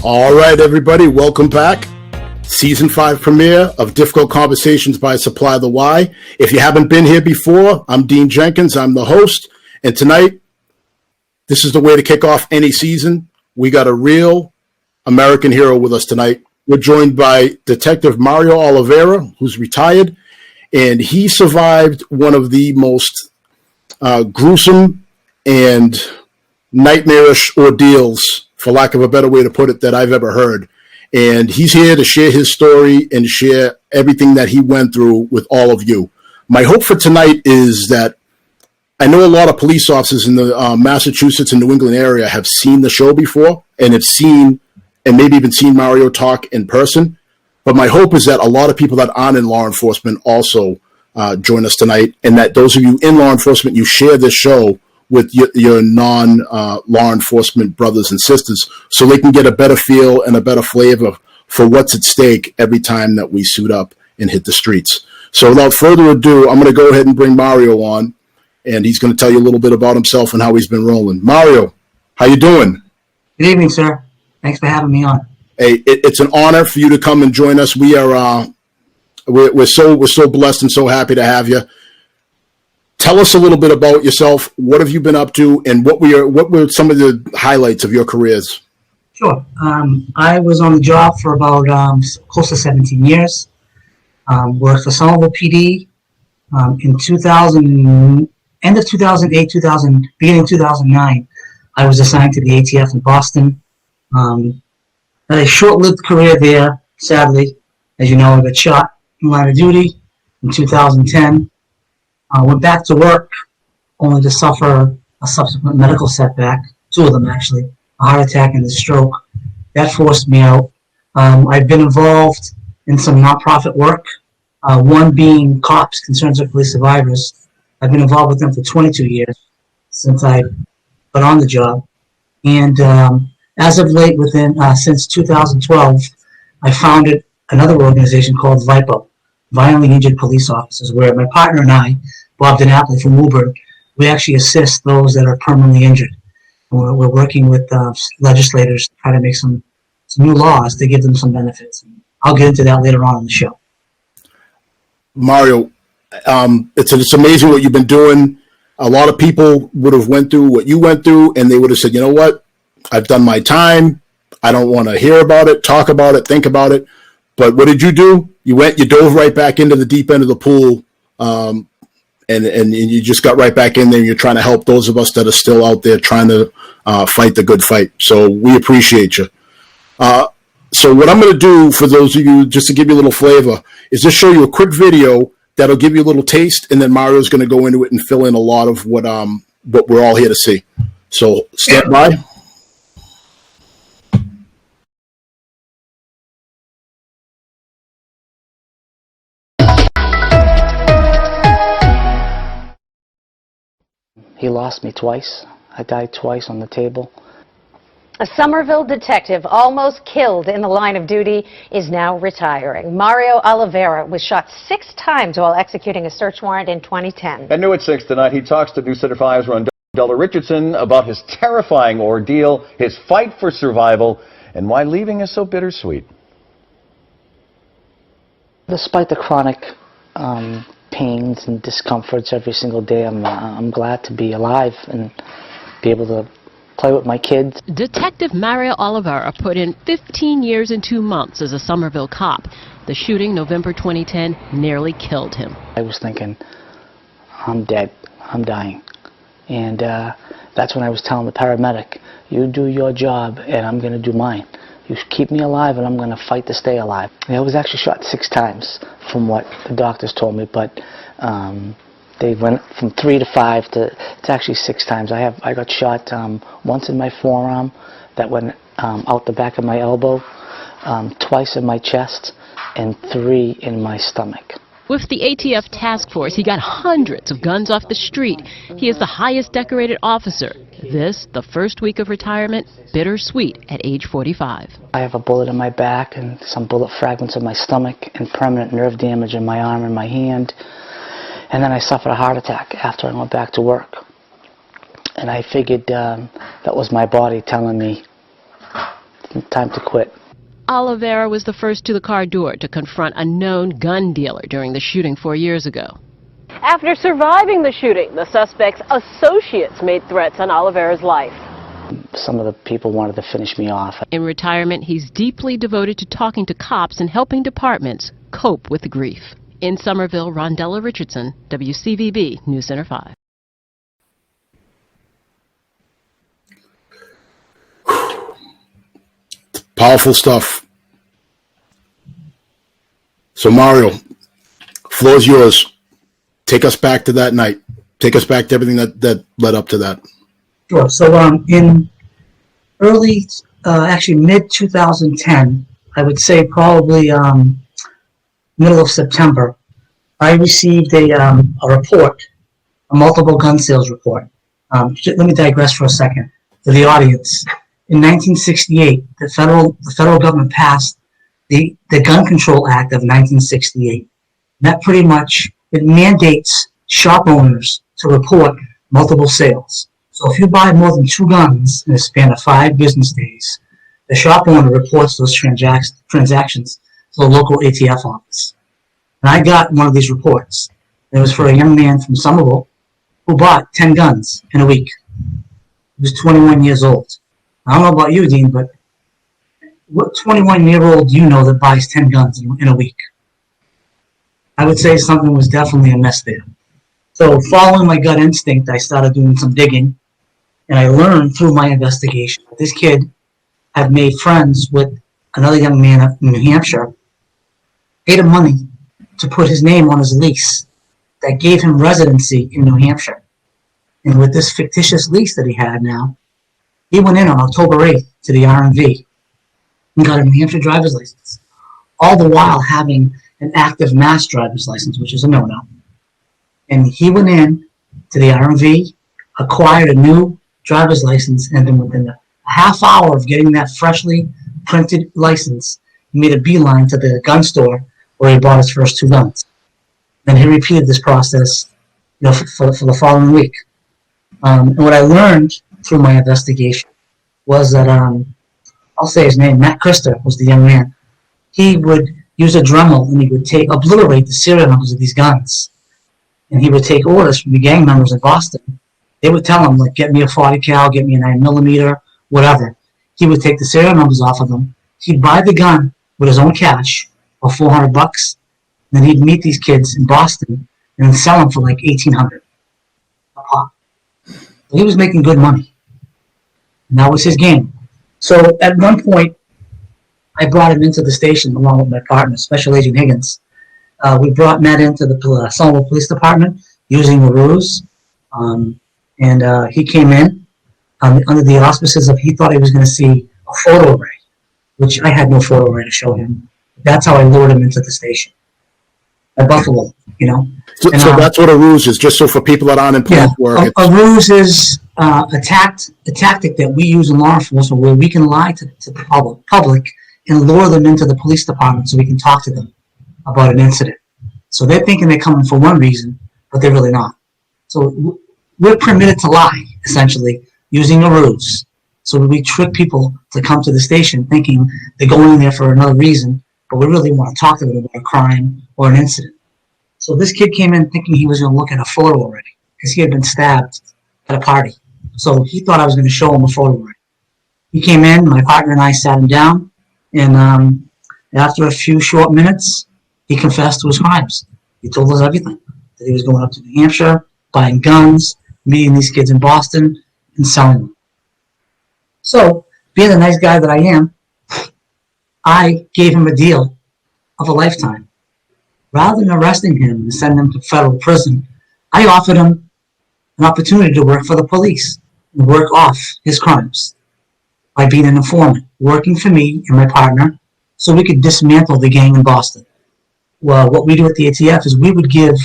All right, everybody, welcome back. Season 5 premiere of Difficult Conversations by Supply the Why. If you haven't been here before, I'm Dean Jenkins. I'm the host. And tonight, this is the way to kick off any season. We got a real American hero with us tonight. We're joined by Detective Mario Oliveira, who's retired. And he survived one of the most gruesome and nightmarish ordeals, for lack of a better way to put it, that I've ever heard. And he's here to share his story and share everything that he went through with all of you. My hope for tonight is that I know a lot of police officers in the Massachusetts and New England area have seen the show before and have seen and maybe even seen Mario talk in person. But my hope is that a lot of people that aren't in law enforcement also join us tonight, and that those of you in law enforcement, you share this show with your non-law enforcement brothers and sisters so they can get a better feel and a better flavor for what's at stake every time that we suit up and hit the streets. So without further ado, I'm going to go ahead and bring Mario on, and he's going to tell you a little bit about himself and how he's been rolling. Mario, how you doing? Good evening, sir. Thanks for having me on. Hey, it's an honor for you to come and join us. We are we're so blessed and so happy to have you. Tell us a little bit about yourself. What have you been up to, and what were some of the highlights of your careers? Sure. I was on the job for about close to 17 years. Worked for Somerville PD in 2000, end of 2008, beginning 2009. I was assigned to the ATF in Boston. Had a short-lived career there. Sadly, as you know, I got shot in line of duty in 2010. Went back to work only to suffer a subsequent medical setback, 2 of them actually, a heart attack and a stroke. That forced me out. I've been involved in some nonprofit work, one being COPS, Concerns of Police Survivors. I've been involved with them for 22 years since I got on the job. And as of late, since 2012, I founded another organization called vipo, Violently Injured Police Officers, where my partner and I, Bob DiNapoli from Woburn, we actually assist those that are permanently injured. We're working with legislators to try to make some new laws to give them some benefits. I'll get into that later on in the show. Mario, it's amazing what you've been doing. A lot of people would have went through what you went through, and they would have said, you know what, I've done my time. I don't want to hear about it, talk about it, think about it. But what did you do? You dove right back into the deep end of the pool, and you just got right back in there. And you're trying to help those of us that are still out there trying to fight the good fight. So we appreciate you. So what I'm going to do for those of you, just to give you a little flavor, is just show you a quick video that'll give you a little taste, and then Mario's going to go into it and fill in a lot of what we're all here to see. So stand by. He lost me twice. I died twice on the table. A Somerville detective almost killed in the line of duty is now retiring. Mario Oliveira was shot 6 times while executing a search warrant in 2010. At New at 6 tonight, he talks to News Center 5's Rondella Richardson about his terrifying ordeal, his fight for survival, and why leaving is so bittersweet. Despite the chronic pains and discomforts every single day, I'm glad to be alive and be able to play with my kids. Detective Mario Oliveira put in 15 years and 2 months as a Somerville cop. The shooting, November 2010, nearly killed him. I was thinking, I'm dead, I'm dying. And that's when I was telling the paramedic, you do your job and I'm going to do mine. You keep me alive and I'm going to fight to stay alive. I was actually shot 6 times from what the doctors told me, but they went from 3 to 5 to it's actually 6 times. I got shot once in my forearm that went out the back of my elbow, twice in my chest, and 3 in my stomach. With the ATF task force, he got hundreds of guns off the street. He is the highest decorated officer. This, the first week of retirement, bittersweet at age 45. I have a bullet in my back and some bullet fragments in my stomach and permanent nerve damage in my arm and my hand. And then I suffered a heart attack after I went back to work. And I figured that was my body telling me time to quit. Oliveira was the first to the car door to confront a known gun dealer during the shooting 4 years ago. After surviving the shooting, the suspect's associates made threats on Oliveira's life. Some of the people wanted to finish me off. In retirement, he's deeply devoted to talking to cops and helping departments cope with grief. In Somerville, Rondella Richardson, WCVB News Center 5. Powerful stuff. So Mario, floor's yours. Take us back to that night. Take us back to everything that led up to that. Sure. So in early, actually mid-2010, I would say probably middle of September, I received a report, a multiple gun sales report. Let me digress for a second to the audience. In 1968, the federal government passed the Gun Control Act of 1968. That pretty much, it mandates shop owners to report multiple sales. So if you buy more than 2 guns in a span of 5 business days, the shop owner reports those transactions to the local ATF office. And I got one of these reports. It was for a young man from Somerville who bought 10 guns in a week. He was 21 years old. I don't know about you, Dean, but what 21-year-old do you know that buys 10 guns in a week? I would say something was definitely amiss there. So following my gut instinct, I started doing some digging, and I learned through my investigation that this kid had made friends with another young man in New Hampshire, paid him money to put his name on his lease that gave him residency in New Hampshire. And with this fictitious lease that he had now, he went in on October 8th to the RMV and got a New Hampshire driver's license, all the while having an active Mass driver's license, which is a no-no. And he went in to the RMV, acquired a new driver's license, and then within a half hour of getting that freshly printed license, he made a beeline to the gun store where he bought his first 2 guns. Then he repeated this process, for the following week. And what I learned through my investigation was that, I'll say his name, Matt Christer was the young man. He would use a Dremel and he would obliterate the serial numbers of these guns. And he would take orders from the gang members in Boston. They would tell him, like, get me a 40 cal, get me a 9mm, whatever. He would take the serial numbers off of them. He'd buy the gun with his own cash for $400. Then he'd meet these kids in Boston and then sell them for like $1,800 a pop. He was making good money. And that was his game. So at one point, I brought him into the station along with my partner, Special Agent Higgins. We brought Matt into the Somerville Police Department using a ruse. And he came in under the auspices of he thought he was going to see a photo array, which I had no photo array to show him. That's how I lured him into the station. At Buffalo, So that's what a ruse is, just so for people that aren't in police work. A ruse is a tactic that we use in law enforcement where we can lie to the public and lure them into the police department so we can talk to them about an incident. So they're thinking they're coming for one reason, but they're really not. So we're permitted to lie, essentially, using a ruse. So we trick people to come to the station thinking they're going there for another reason, but we really want to talk to them about a crime or an incident. So this kid came in thinking he was going to look at a photo already because he had been stabbed at a party. So he thought I was going to show him a photo already. He came in, my partner and I sat him down, and after a few short minutes, he confessed to his crimes. He told us everything, that he was going up to New Hampshire, buying guns, meeting these kids in Boston, and selling them. So, being the nice guy that I am, I gave him a deal of a lifetime. Rather than arresting him and sending him to federal prison, I offered him an opportunity to work for the police and work off his crimes by being an informant, working for me and my partner so we could dismantle the gang in Boston. Well, what we do at the ATF is we would give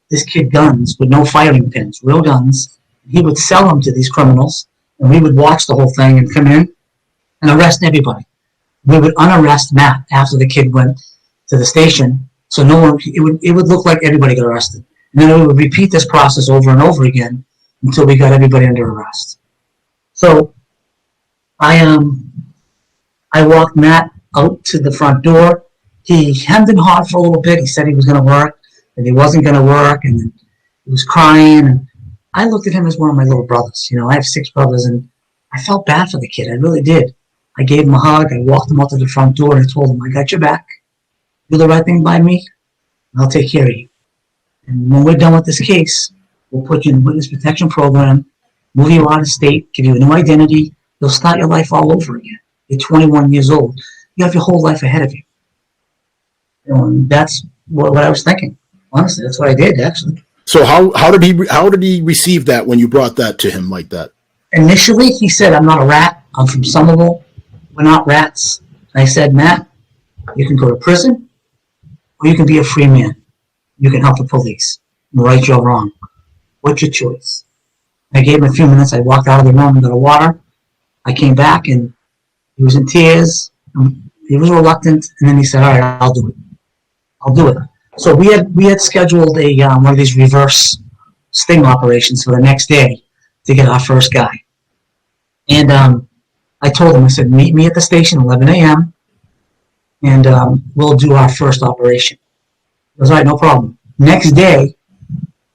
this kid guns with no firing pins, real guns. He would sell them to these criminals, and we would watch the whole thing and come in and arrest everybody. We would unarrest Matt after the kid went to the station, so no one. It would look like everybody got arrested, and then we would repeat this process over and over again until we got everybody under arrest. So, I I walked Matt out to the front door. He hemmed and hawed for a little bit. He said he was going to work, and he wasn't going to work, and then he was crying. And I looked at him as one of my little brothers. You know, I have 6 brothers, and I felt bad for the kid. I really did. I gave him a hug. I walked him out to the front door, and I told him, I got your back. Do the right thing by me, and I'll take care of you. And when we're done with this case, we'll put you in the witness protection program, move you out of state, give you a new identity. You'll start your life all over again. You're 21 years old. You have your whole life ahead of you. You know, and that's what I was thinking. Honestly, that's what I did, actually. So how did he receive that when you brought that to him like that? Initially, he said, I'm not a rat. I'm from Somerville. We're not rats. And I said, Matt, you can go to prison, or you can be a free man. You can help the police. Right or wrong. What's your choice? I gave him a few minutes. I walked out of the room and got a water. I came back, and he was in tears. He was reluctant, and then he said, all right, I'll do it. I'll do it. So we had scheduled a one of these reverse sting operations for the next day to get our first guy. And I told him, I said, meet me at the station 11 a.m. and we'll do our first operation. He goes, all right, no problem. Next day,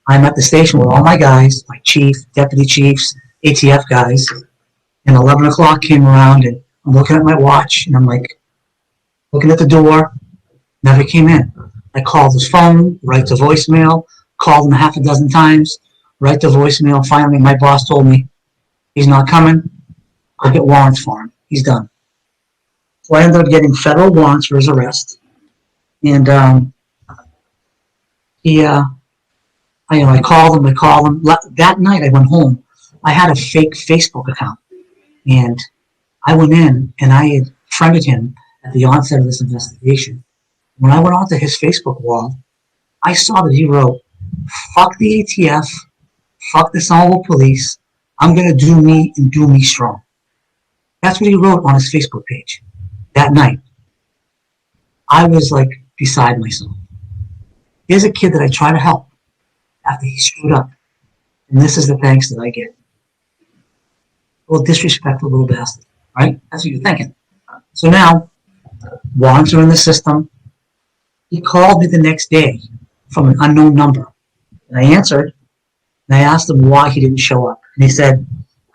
I'm at the station with all my guys, my chief, deputy chiefs, ATF guys, and 11 o'clock came around, and I'm looking at my watch, and I'm like, looking at the door, never came in. I called his phone, right to voicemail, called him a half a dozen times, right to voicemail. Finally, my boss told me, he's not coming. I'll get warrants for him. He's done. So I ended up getting federal warrants for his arrest. And I called him. That night I went home. I had a fake Facebook account. And I went in and I had friended him at the onset of this investigation. When I went onto his Facebook wall, I saw that he wrote, fuck the ATF, fuck the Somerville police, I'm going to do me and do me strong. That's what he wrote on his Facebook page that night. I was like beside myself. Here's a kid that I try to help after he screwed up. And this is the thanks that I get. A little disrespectful little bastard, right? That's what you're thinking. So now, warrants are in the system. He called me the next day from an unknown number. And I answered, and I asked him why he didn't show up. And he said,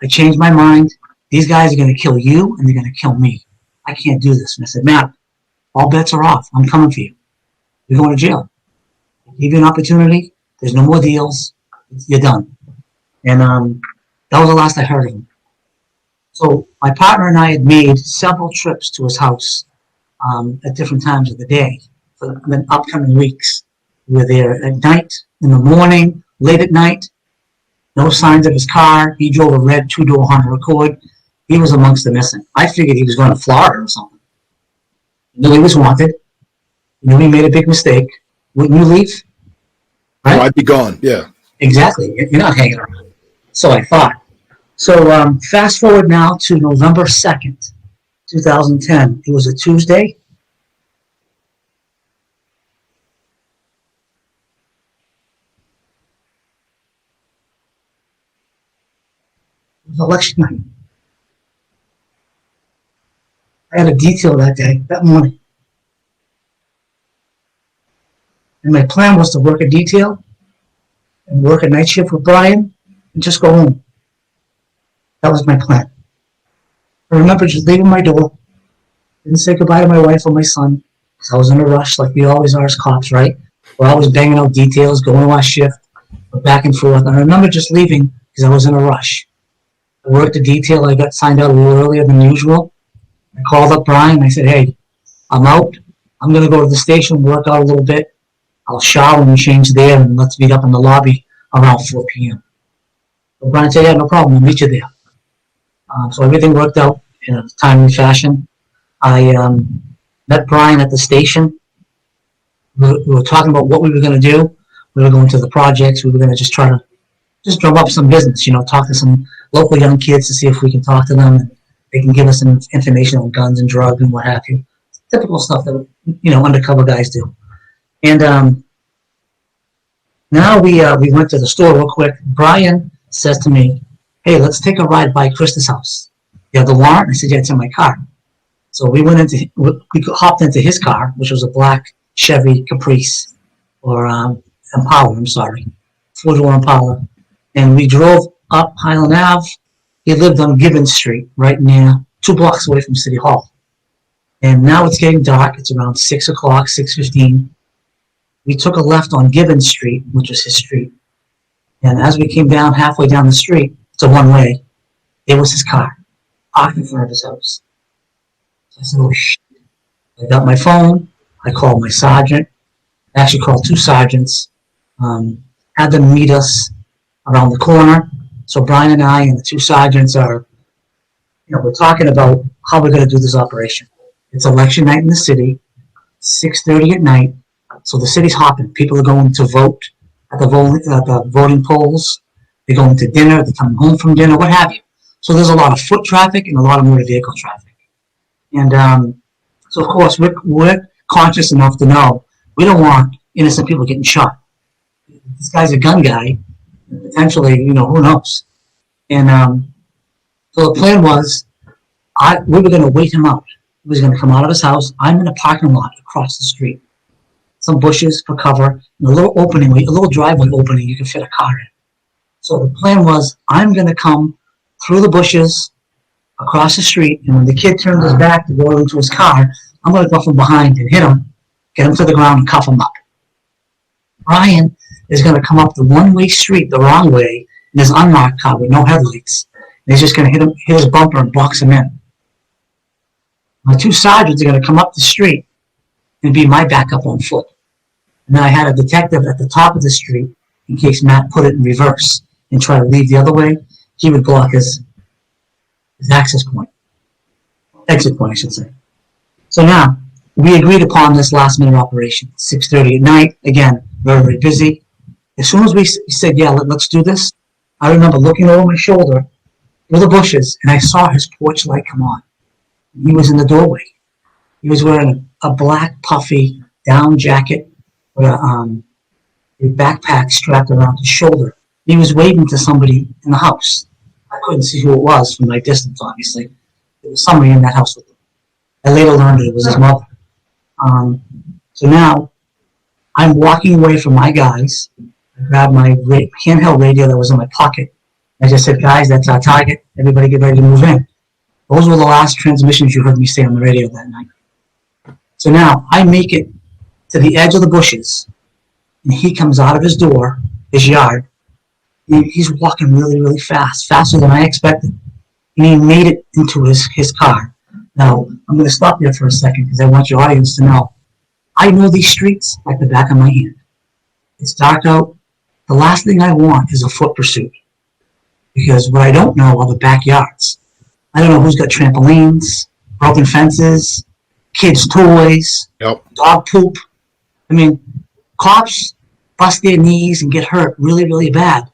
I changed my mind. These guys are going to kill you, and they're going to kill me. I can't do this. And I said, Matt, all bets are off. I'm coming for you. You're going to jail. I gave you an opportunity. There's no more deals. You're done. And that was the last I heard of him. So my partner and I had made several trips to his house at different times of the day for the upcoming weeks. We were there at night, in the morning, late at night. No signs of his car. He drove a red 2-door Honda Accord. He was amongst the missing. I figured he was going to Florida or something. He knew he was wanted. He knew he made a big mistake. Wouldn't you leave? Right? Oh, I'd be gone, yeah. Exactly. You're not hanging around. So I thought. So fast forward now to November 2nd, 2010. It was a Tuesday. It was election night. I had a detail that morning. And my plan was to work a detail and work a night shift with Brian and just go home. That was my plan. I remember just leaving my door, didn't say goodbye to my wife or my son, because I was in a rush like we always are as cops, right? We're always banging out details, going to our shift, back and forth. And I remember just leaving because I was in a rush. I worked a detail. I got signed out a little earlier than usual. I called up Brian. I said, hey, I'm out. I'm going to go to the station, work out a little bit. I'll shower and change there, and let's meet up in the lobby around 4 p.m. So Brian said, yeah, no problem. I'll meet you there. So everything worked out in a timely fashion. I met Brian at the station. We were talking about what we were going to do. We were going to the projects. We were going to just try to drum up some business, talk to some local young kids to see if we can talk to them and they can give us some information on guns and drugs and what have you. Typical stuff that, undercover guys do. And now we went to the store real quick. Brian says to me, hey, let's take a ride by Krista's house. You have the warrant? I said, yeah, it's in my car. So we hopped into his car, which was a black Chevy Caprice, or Impala, I'm sorry, four-door Impala. And we drove up Highland Ave. He lived on Gibbon Street, right near, 2 blocks away from City Hall. And now it's getting dark. It's around 6 o'clock, 6:15. We took a left on Gibbon Street, which was his street. And as we came down, halfway down the street, it's a one-way, it was his car, parked in front of his house. So I said, oh, shit. I got my phone. I called my sergeant. I actually called 2 sergeants. Had them meet us around the corner. So Brian and I and the 2 sergeants are, we're talking about how we're going to do this operation. It's election night in the city, 6:30 at night. So the city's hopping. People are going to vote at the voting polls. They're going to dinner. They're coming home from dinner, what have you. So there's a lot of foot traffic and a lot of motor vehicle traffic. And so, of course, we're conscious enough to know we don't want innocent people getting shot. This guy's a gun guy. Potentially, who knows? And so the plan was we were going to wait him out. He was going to come out of his house. I'm in a parking lot across the street. Some bushes for cover, and a little opening, a little driveway opening you can fit a car in. So the plan was I'm going to come through the bushes across the street, and when the kid turns his back to go into his car, I'm going to go from behind and hit him, get him to the ground, and cuff him up. Brian is going to come up the one-way street the wrong way in his unmarked car with no headlights. And he's just going to hit his bumper and box him in. My 2 sergeants are going to come up the street and be my backup on foot. And then I had a detective at the top of the street in case Matt put it in reverse and try to leave the other way. He would block his exit point, I should say. So now, we agreed upon this last-minute operation, 6:30 at night. Again, very, very busy. As soon as we said, yeah, let's do this, I remember looking over my shoulder through the bushes, and I saw his porch light come on. He was in the doorway. He was wearing a black, puffy, down jacket with a backpack strapped around his shoulder. He was waving to somebody in the house. I couldn't see who it was from my distance, obviously. There was somebody in that house with him. I later learned that it was his mother. So now, I'm walking away from my guys. I grabbed my handheld radio that was in my pocket. I just said, guys, that's our target. Everybody get ready to move in. Those were the last transmissions you heard me say on the radio that night. So now, I make it to the edge of the bushes, and he comes out of his door, his yard, and he's walking really, really fast, faster than I expected. And he made it into his car. Now, I'm going to stop there for a second because I want your audience to know. I know these streets like the back of my hand. It's dark out. The last thing I want is a foot pursuit. Because what I don't know are the backyards. I don't know who's got trampolines, broken fences, kids' toys, dog poop. I mean, cops bust their knees and get hurt really, really bad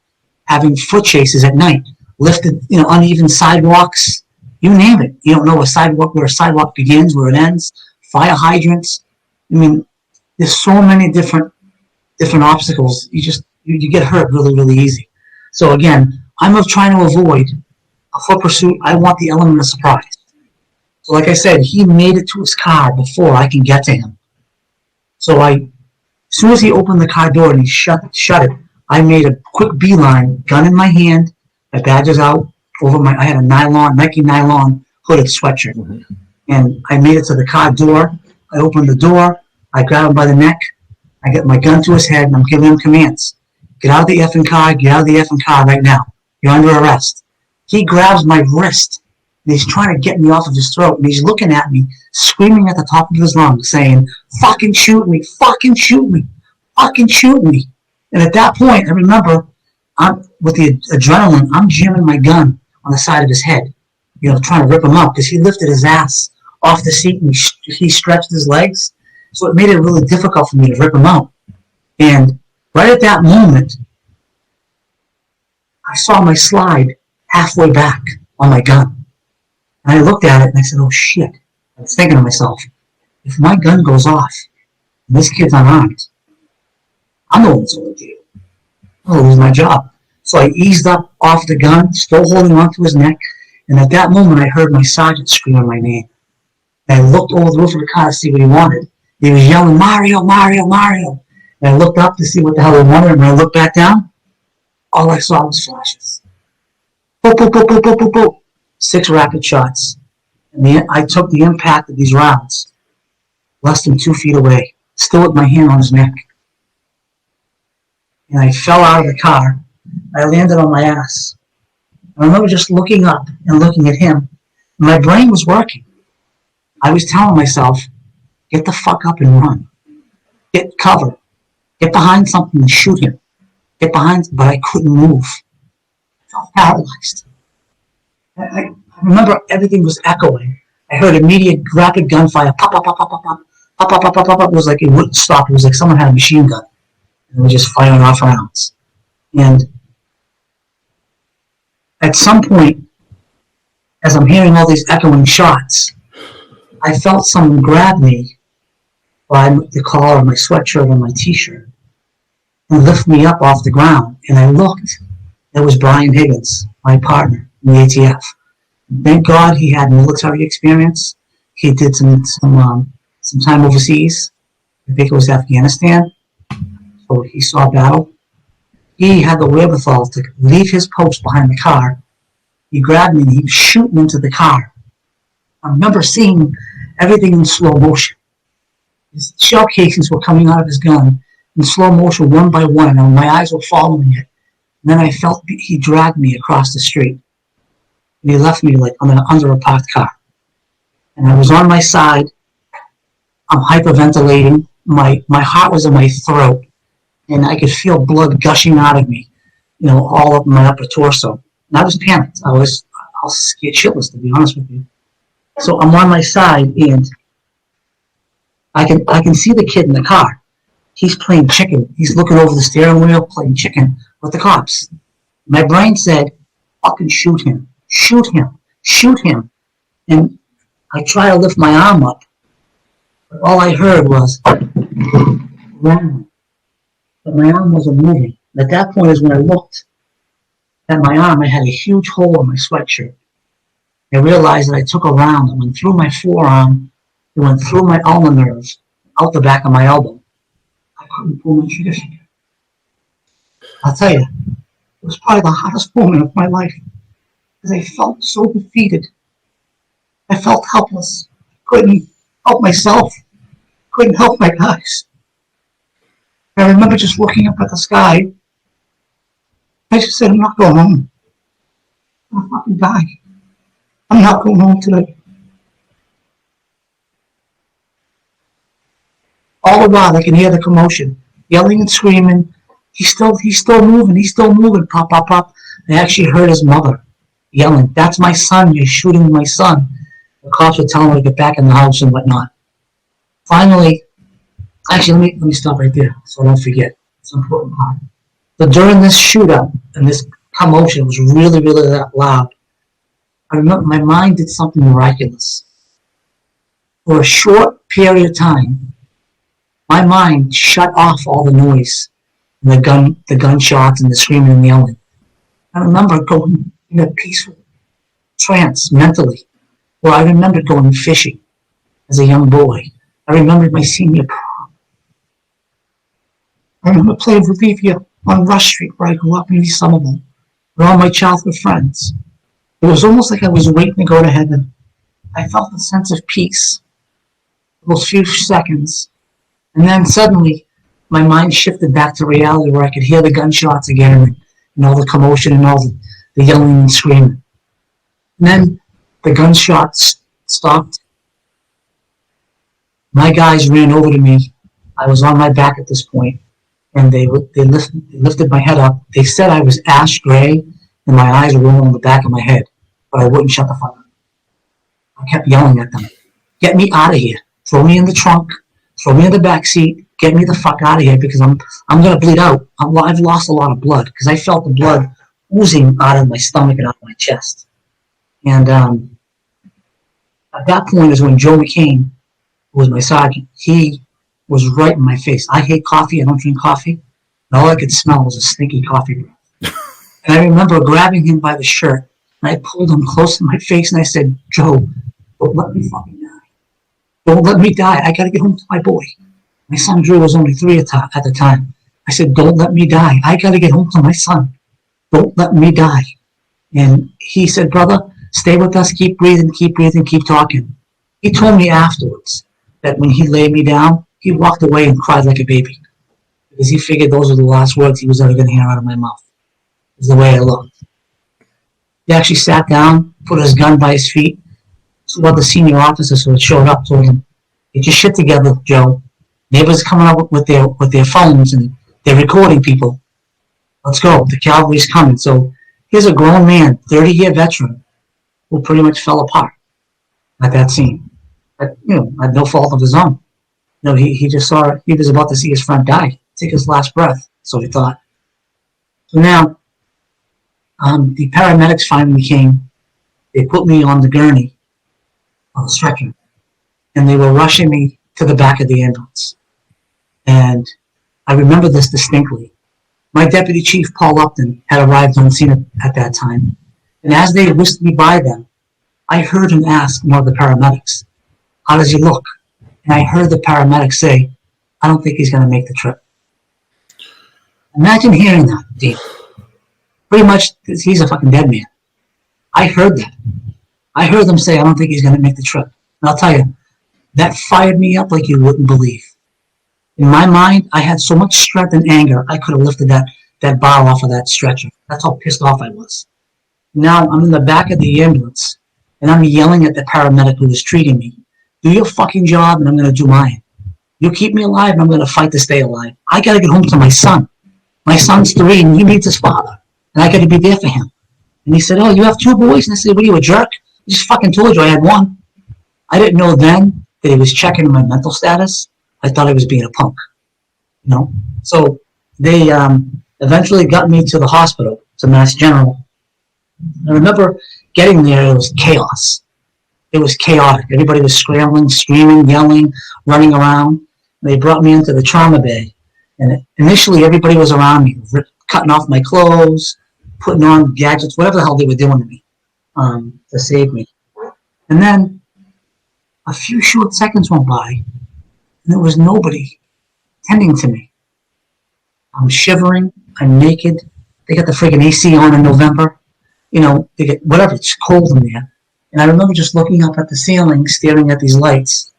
having foot chases at night, lifted, uneven sidewalks, you name it. You don't know where a sidewalk begins, where it ends, fire hydrants. I mean, there's so many different obstacles. You get hurt really, really easy. So again, I'm trying to avoid a foot pursuit. I want the element of surprise. So like I said, he made it to his car before I can get to him. So as soon as he opened the car door and he shut it, I made a quick beeline, gun in my hand, my badges out, I had a Nike nylon hooded sweatshirt. Mm-hmm. And I made it to the car door. I opened the door. I grabbed him by the neck. I get my gun to his head, and I'm giving him commands. Get out of the effing car. Get out of the effing car right now. You're under arrest. He grabs my wrist, and he's trying to get me off of his throat, and he's looking at me, screaming at the top of his lungs, saying, fucking shoot me, fucking shoot me, fucking shoot me. And at that point, I remember, with the adrenaline, I'm jamming my gun on the side of his head, trying to rip him up, because he lifted his ass off the seat, and he stretched his legs, so it made it really difficult for me to rip him out. And right at that moment, I saw my slide halfway back on my gun. And I looked at it and I said, oh shit. I was thinking to myself, if my gun goes off and this kid's unarmed, I'm the one that's going to jail. I'll lose my job. So I eased up off the gun, still holding onto his neck, and at that moment I heard my sergeant screaming my name. And I looked over the roof of the car to see what he wanted. He was yelling, Mario, Mario, Mario. And I looked up to see what the hell he wanted. And when I looked back down, all I saw was flashes. Boop, boop, boop, boop, boop, boop, boop. 6 rapid shots. And I took the impact of these rounds less than 2 feet away, still with my hand on his neck. And I fell out of the car. I landed on my ass. I remember just looking up and looking at him. My brain was working. I was telling myself, get the fuck up and run. Get cover. Get behind something and shoot him. Get behind, but I couldn't move. I felt paralyzed. I remember everything was echoing. I heard immediate rapid gunfire. Pop, pop, pop, pop, pop, pop. Pop, pop, pop, pop, pop. It was like it wouldn't stop. It was like someone had a machine gun. And was just firing off rounds. And at some point, as I'm hearing all these echoing shots, I felt someone grab me by the collar of my sweatshirt and my t-shirt and lift me up off the ground. And I looked. It was Brian Higgins, my partner in the ATF. Thank God he had military experience. He did some time overseas. I think it was Afghanistan. So he saw battle. He had the wherewithal to leave his post behind the car. He grabbed me and he was shooting into the car. I remember seeing everything in slow motion. His shell casings were coming out of his gun in slow motion, one by one, and my eyes were following it. And then I felt he dragged me across the street. And he left me like under a parked car. And I was on my side. I'm hyperventilating. My heart was in my throat. And I could feel blood gushing out of me, all up my upper torso. And I was panicked. I was scared shitless, to be honest with you. So I'm on my side, and I can see the kid in the car. He's playing chicken. He's looking over the steering wheel, playing chicken with the cops. My brain said, fucking shoot him. Shoot him. Shoot him. And I try to lift my arm up. But all I heard was, run. But my arm wasn't moving. At that point is when I looked at my arm. I had a huge hole in my sweatshirt. I realized that I took a round that went through my forearm, it went through my ulnar nerves, out the back of my elbow. I couldn't pull my trigger finger. I'll tell you, it was probably the hottest moment of my life because I felt so defeated. I felt helpless. Couldn't help myself. Couldn't help my guys. I remember just looking up at the sky. I just said, I'm not going home. I'm gonna fucking die. I'm not going home today. All the while I can hear the commotion, yelling and screaming. He's still moving, pop, pop, pop. I actually heard his mother yelling, that's my son, you're shooting my son. The cops were telling her to get back in the house and whatnot. Finally, actually, let me stop right there so I don't forget. It's an important part. But during this shootout and this commotion was really, really loud, I remember my mind did something miraculous. For a short period of time, my mind shut off all the noise, and the gunshots and the screaming and yelling. I remember going in a peaceful trance mentally, where I remembered going fishing as a young boy. I remembered my senior prom. I remember playing Revivia on Rush Street, where I grew up in East Somerville, with all my childhood friends. It was almost like I was waiting to go to heaven. I felt a sense of peace for those few seconds. And then suddenly, my mind shifted back to reality where I could hear the gunshots again and all the commotion and all the yelling and screaming. And then the gunshots stopped. My guys ran over to me. I was on my back at this point, and they lifted my head up. They said I was ash gray, and my eyes were rolling on the back of my head, but I wouldn't shut the fuck up. I kept yelling at them, get me out of here. Throw me in the trunk. Throw me in the back seat. Get me the fuck out of here because I'm going to bleed out. I've lost a lot of blood because I felt the blood oozing out of my stomach and out of my chest. And at that point is when Joe McCain, who was my sergeant, he was right in my face. I hate coffee. I don't drink coffee. And all I could smell was a stinky coffee breath. And I remember grabbing him by the shirt, and I pulled him close to my face, and I said, Joe, don't let me fucking die. don't let me die. I got to get home to my boy. My son Drew was only 3 at the time. I said, don't let me die. I got to get home to my son. Don't let me die. And he said, brother, stay with us, keep breathing, keep talking. He told me afterwards that when he laid me down, he walked away and cried like a baby because he figured those were the last words he was ever going to hear out of my mouth. It was the way I looked. He actually sat down, put his gun by his feet. So one of the senior officers who had showed up told him, get your shit together, Joe. Neighbors coming up with their phones and they're recording people. Let's go. The cavalry's coming. So here's a grown man, 30-year veteran, who pretty much fell apart at that scene. But, had no fault of his own. He just saw he was about to see his friend die, take his last breath. So he thought. So now, the paramedics finally came. They put me on the gurney, on the stretcher, and they were rushing me to the back of the ambulance. And I remember this distinctly. My deputy chief, Paul Upton, had arrived on scene at that time. And as they whisked me by them, I heard him ask one of the paramedics, how does he look? And I heard the paramedic say, I don't think he's going to make the trip. Imagine hearing that, Dean. Pretty much, he's a fucking dead man. I heard that. I heard them say, I don't think he's going to make the trip. And I'll tell you, that fired me up like you wouldn't believe. In my mind, I had so much strength and anger, I could have lifted that bar off of that stretcher. That's how pissed off I was. Now I'm in the back of the ambulance, and I'm yelling at the paramedic who was treating me. Do your fucking job, and I'm going to do mine. You keep me alive, and I'm going to fight to stay alive. I got to get home to my son. My son's 3, and he needs his father, and I got to be there for him. And he said, oh, you have 2 boys? And I said, what are you, a jerk? I just fucking told you I had 1. I didn't know then that he was checking my mental status. I thought I was being a punk, So they eventually got me to the hospital, to Mass General. I remember getting there, it was chaos. It was chaotic. Everybody was scrambling, screaming, yelling, running around. They brought me into the trauma bay. And initially, everybody was around me, cutting off my clothes, putting on gadgets, whatever the hell they were doing to me to save me. And then a few short seconds went by, and there was nobody tending to me. I'm shivering. I'm naked. They got the friggin' AC on in November. They get whatever. It's cold in there. And I remember just looking up at the ceiling, staring at these lights.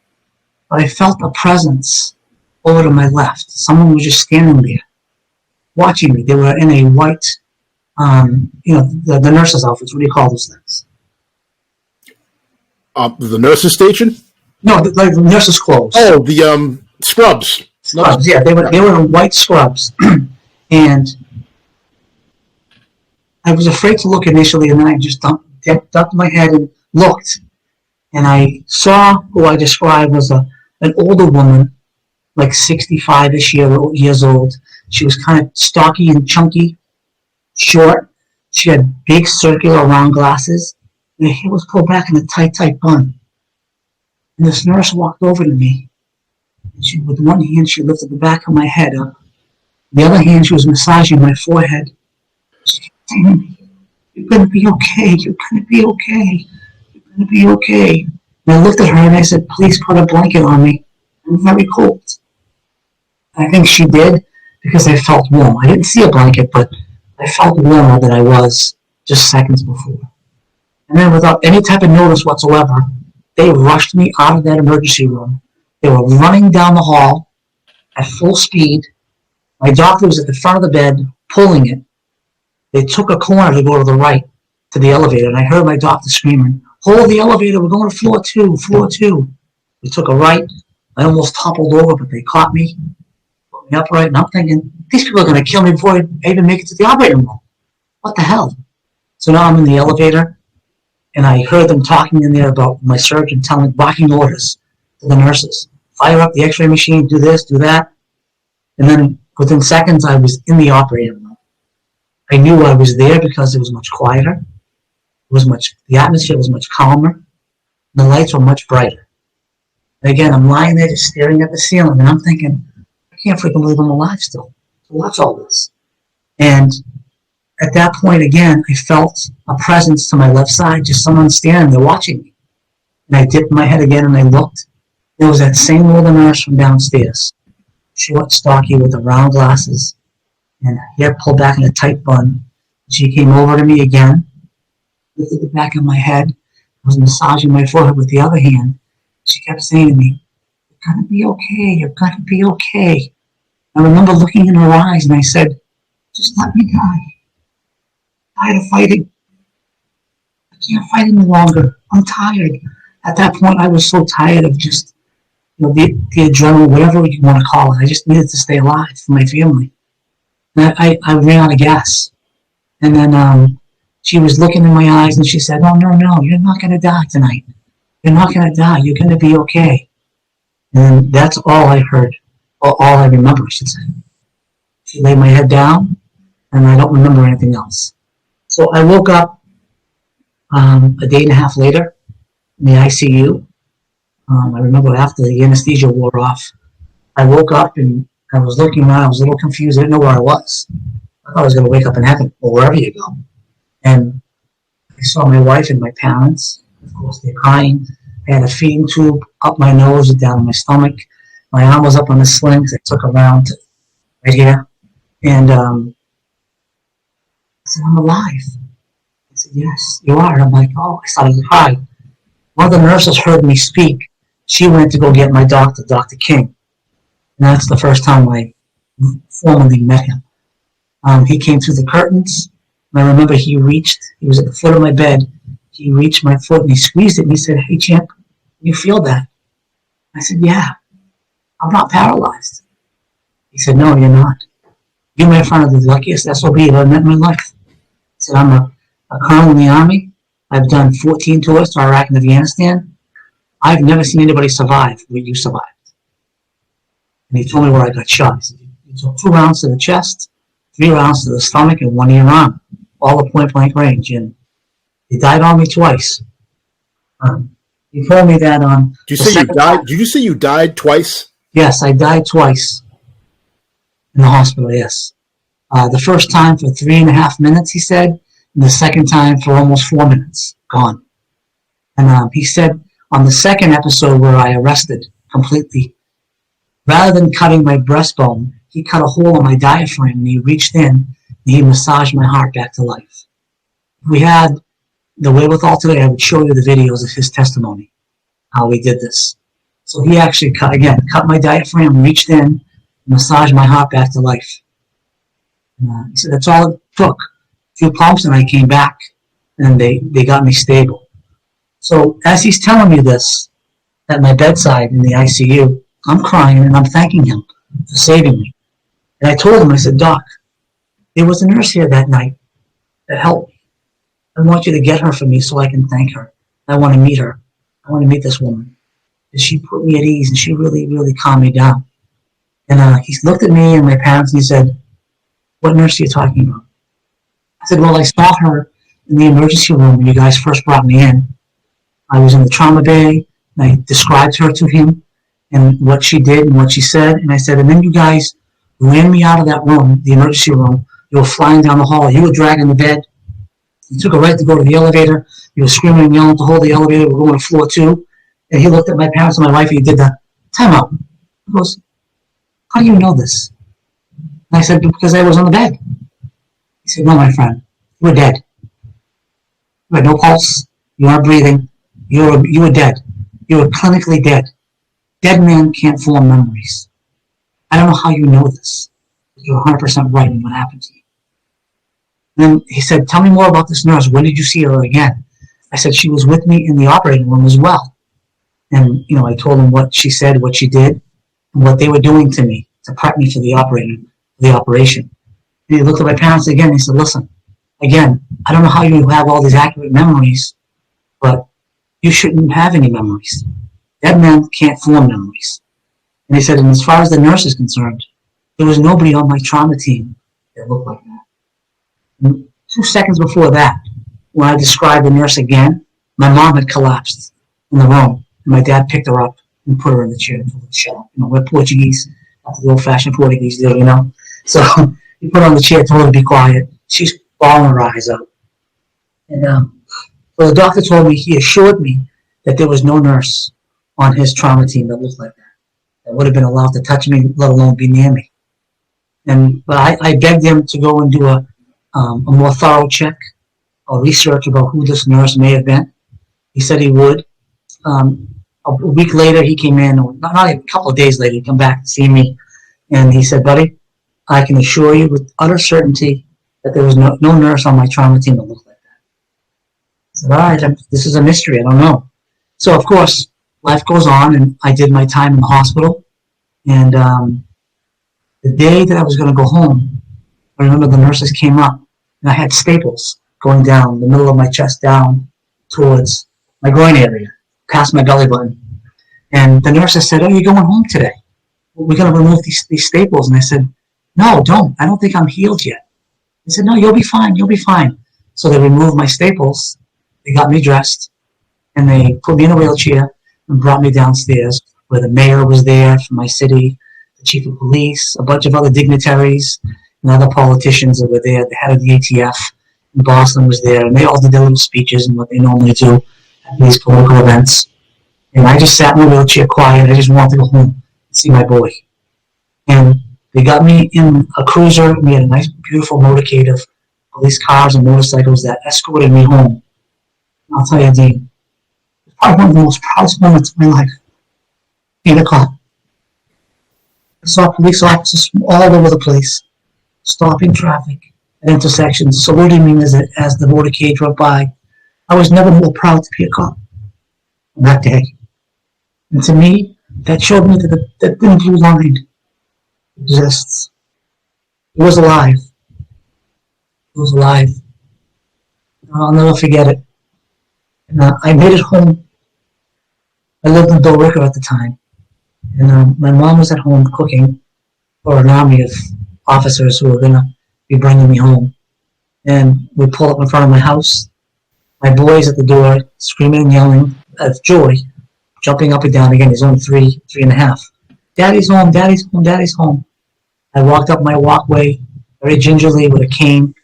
But I felt a presence over to my left. Someone was just standing there, watching me. They were in a white, the nurse's outfits. What do you call those things? The nurse's station? No, the nurse's clothes. Oh, the scrubs. Scrubs, yeah. They were in white scrubs. And I was afraid to look initially, and then I just ducked my head and looked. And I saw who I described was an older woman, like 65-ish years old. She was kind of stocky and chunky, short. She had big circular round glasses. And her hair was pulled back in a tight bun. And this nurse walked over to me. And with one hand, she lifted the back of my head up. The other hand, she was massaging my forehead. She kept telling me, you're going to be okay. You're going to be okay. You're going to be okay. And I looked at her and I said, please put a blanket on me. I'm very cold. And I think she did because I felt warm. I didn't see a blanket, but I felt warmer than I was just seconds before. And then without any type of notice whatsoever, they rushed me out of that emergency room. They were running down the hall at full speed. My doctor was at the front of the bed, pulling it. They took a corner to go to the right, to the elevator, and I heard my doctor screaming, hold the elevator, we're going to floor 2. They took a right. I almost toppled over, but they caught me, put me upright, and I'm thinking, these people are going to kill me before I even make it to the operating room. What the hell? So now I'm in the elevator, and I heard them talking in there about my surgeon barking orders to the nurses. Fire up the x-ray machine, do this, do that. And then within seconds, I was in the operating room. I knew I was there because it was much quieter. The atmosphere was much calmer. The lights were much brighter. And again, I'm lying there just staring at the ceiling, and I'm thinking, I can't freaking believe I'm alive still to watch all this. And at that point, again, I felt a presence to my left side, just someone standing there watching me. And I dipped my head again and I looked. There was that same older nurse from downstairs, short, stocky, with the round glasses, and hair pulled back in a tight bun. She came over to me again, lifted the back of my head, was massaging my forehead with the other hand. She kept saying to me, "You're gonna be okay, you're gonna be okay." I remember looking in her eyes and I said, "Just let me die. I'm tired of fighting. I can't fight any longer. I'm tired." At that point, I was so tired of just, the adrenaline, whatever you want to call it. I just needed to stay alive for my family. And I ran out of gas. And then she was looking in my eyes and she said, "Oh, no, you're not going to die tonight. You're not going to die. You're going to be okay." And that's all I heard, or all I remember, I should say. She laid my head down, and I don't remember anything else. So I woke up a day and a half later in the ICU. I remember after the anesthesia wore off, I woke up and I was looking around. I was a little confused. I didn't know where I was. I thought I was going to wake up in heaven or wherever you go. And I saw my wife and my parents. Of course, they're crying. I had a feeding tube up my nose and down my stomach. My arm was up on the sling because I took around right here. And I said, "I'm alive." I said, "Yes, you are." And I'm like, "Oh," I started to cry. One of the nurses heard me speak. She went to go get my doctor, Dr. King. And that's the first time I formally met him. He came through the curtains. And I remember he was at the foot of my bed. He reached my foot and he squeezed it and he said, "Hey, champ, you feel that?" I said, "Yeah, I'm not paralyzed." He said, "No, you're not. You, my friend, are the luckiest SOB I've ever met in my life." He said, "I'm a colonel in the Army. I've done 14 tours to Iraq and Afghanistan. I've never seen anybody survive what you survived." And he told me where I got shot. He said, "You took 2 rounds to the chest, 3 rounds to the stomach, and 1 to your arm, all at point blank range. And he died on me twice." He told me that on. Did you say you died? Did you say you died twice? Yes, I died twice in the hospital. Yes, the first time for 3.5 minutes, he said, and the second time for almost 4 minutes, gone. And he said on the second episode where I arrested completely, rather than cutting my breastbone, he cut a hole in my diaphragm and he reached in and he massaged my heart back to life. If we had the wherewithal today, I would show you the videos of his testimony, how he did this. So he actually cut my diaphragm, reached in, massaged my heart back to life. He said that's all it took. A few pumps and I came back and they got me stable. So as he's telling me this at my bedside in the ICU, I'm crying and I'm thanking him for saving me. And I told him, I said, "Doc, there was a nurse here that night that helped me. I want you to get her for me so I can thank her. I want to meet her. I want to meet this woman. And she put me at ease and she really, really calmed me down." And he looked at me and my parents and he said, "What nurse are you talking about?" I said, "Well, I saw her in the emergency room when you guys first brought me in. I was in the trauma bay and I described her to him and what she did and what she said. And I said, and then you guys ran me out of that room, the emergency room. You were flying down the hall. You were dragging the bed. You took a right to go to the elevator. You were screaming and yelling to hold the elevator. We're going to floor 2. And he looked at my parents and my wife and he did that. Time out. He goes, "How do you know this?" And I said, "Because I was on the bed." He said, "No, my friend, you were dead. You had no pulse. You weren't breathing. You were dead. You were clinically dead. Dead man can't form memories. I don't know how you know this. But you're 100% right in what happened to you." And then he said, "Tell me more about this nurse. When did you see her again?" I said, "She was with me in the operating room as well." And, I told him what she said, what she did, and what they were doing to me to prep me for the operation. And he looked at my parents again and he said, "Listen, again, I don't know how you have all these accurate memories, but you shouldn't have any memories. Dead men can't form memories." And he said, and as far as the nurse is concerned, there was nobody on my trauma team that looked like that. And 2 seconds before that, when I described the nurse again, my mom had collapsed in the room. And my dad picked her up and put her in the chair and told her to shut up. We're Portuguese. That's the old-fashioned Portuguese do, So he put her on the chair, told her to be quiet. She's bawling her eyes out. And so the doctor told me, he assured me that there was no nurse on his trauma team that looked like that. That would have been allowed to touch me, let alone be near me. But I begged him to go and do a more thorough check or research about who this nurse may have been. He said he would. A week later, he came in, or not a couple of days later, he came back to see me, and he said, "Buddy, I can assure you with utter certainty that there was no nurse on my trauma team that looked like that." I said, "All right, this is a mystery. I don't know." So, of course, life goes on, and I did my time in the hospital. And the day that I was going to go home, I remember the nurses came up, and I had staples going down the middle of my chest down towards my groin area, past my belly button. And the nurses said, "Oh, you're going home today. We're going to remove these staples." And I said, "No, don't. I don't think I'm healed yet." They said, "No, you'll be fine. You'll be fine." So they removed my staples. They got me dressed, and they put me in a wheelchair and brought me downstairs where the mayor was there from my city, the chief of police, a bunch of other dignitaries, and other politicians that were there. The head of the ATF in Boston was there, and they all did their little speeches and what they normally do at these political events. And I just sat in the wheelchair quiet. I just wanted to go home and see my boy. And they got me in a cruiser. We had a nice, beautiful motorcade of police cars and motorcycles that escorted me home. And I'll tell you, Dean, it's probably one of the most proudest moments of my life. 8 o'clock. I saw police officers from all over the place, stopping traffic at intersections, saluting me as the motorcade drove by. I was never more proud to be a cop on that day. And to me, that showed me that the thin blue line exists. It was alive. It was alive. I'll never forget it. And I made it home. I lived in Billerica at the time. And my mom was at home cooking for an army of officers who were going to be bringing me home. And we pulled up in front of my house. My boy's at the door, screaming and yelling of joy, jumping up and down again. He's only 3.5. "Daddy's home, Daddy's home, Daddy's home." I walked up my walkway very gingerly with a cane,